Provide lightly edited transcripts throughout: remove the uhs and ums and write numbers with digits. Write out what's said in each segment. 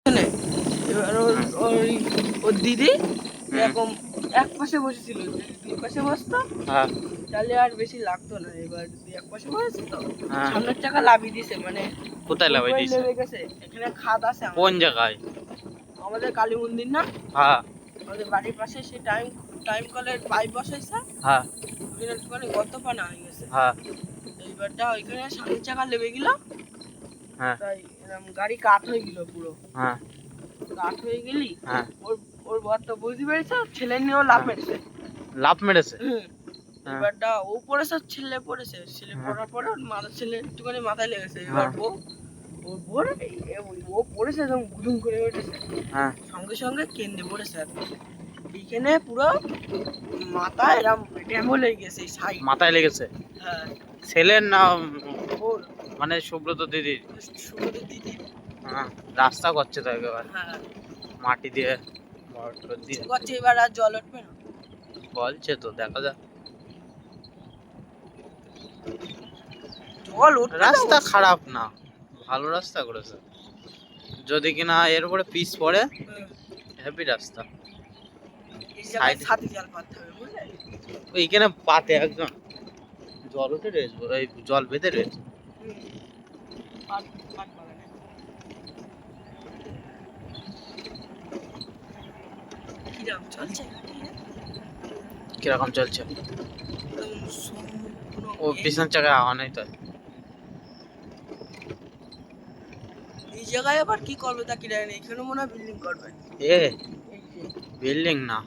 এবার ওর দিদি এরকম এক পাশে বসেছিল, দুই পাশে বসতো তাহলে আর বেশি লাগতো না। এবার এক পাশে বসেছে তো সামনের চাকা লাভিয়ে দিয়েছে, মানে কোথায় লাভিয়ে দিয়েছে? লেগে গেছে। এখানে খাদ আছে কোন জায়গায়? আমাদের কালী মন্দির না, হ্যাঁ আমাদের বাড়ির পাশে সে টাইম কলের পাইপ বসাইছে। হ্যাঁ ওখানে একটুখানি গর্ত পানা হয়ে গেছে। হ্যাঁ এইবারটা ওইখানে সামনের চাকা লেগে গেল। হ্যাঁ তাই এরকম গাড়ি কাট হয়ে গেল পুরো। হ্যাঁ কাট হয়ে গেলি হ্যাঁ ওর বর তো বুঝতে পেরেছে, ছেলে নিয়েও লাভ মেরেছে। লাভ মেরেছে? এবারটা ও পড়েছে, ছেলে পড়েছে। ছেলে পড়ার পরে মাথার ছেলে একটুখানি মাথায় লেগেছে। এবার ওর বোর ও পড়েছে একদম গুদুম করে উঠেছে, সঙ্গে সঙ্গে কেন্দ্রে পড়েছে। আর এইখানে পুরো মাথায় এরম ড্যামো লেগে গেছে, সাইড মাথায় লেগেছে। হ্যাঁ ছেলের নাম ওর মানে সুব্রত দিদির? সুব্রত দিদি। রাস্তা করছে তো একেবারে হ্যাঁ মাটি দিয়ে দিয়ে করছে, এবার আর জল উঠবে না বলছে তো, দেখা যাক। জল উঠবে। রাস্তা খারাপ না, ভালো রাস্তা করেছে। যদি কিনা এর উপরে পিচ পড়ে হেভি রাস্তা। সাথে জল পাতে হবে, বুঝলে? ওইখানে পাতে একজন জল উঠে রয়েছে, ওই জল বেঁধে রয়েছে। কিরকম চলছে? ও পিছন চাকায় হাওয়া নেই তো। এই জায়গায় আবার কি করবে তা কি জানি, এখানে মনে হয় বিল্ডিং করবে। বিল্ডিং না,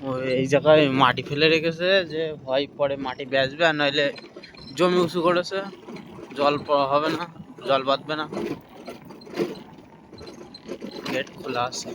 ও এই জায়গায় মাটি ফেলে রেখেছে যে হয় পরে মাটি বেচবে, আর নইলে জমি উঁচু করেছে, জল হবে না, জল বাঁধবে না। গেট খোলা আছে।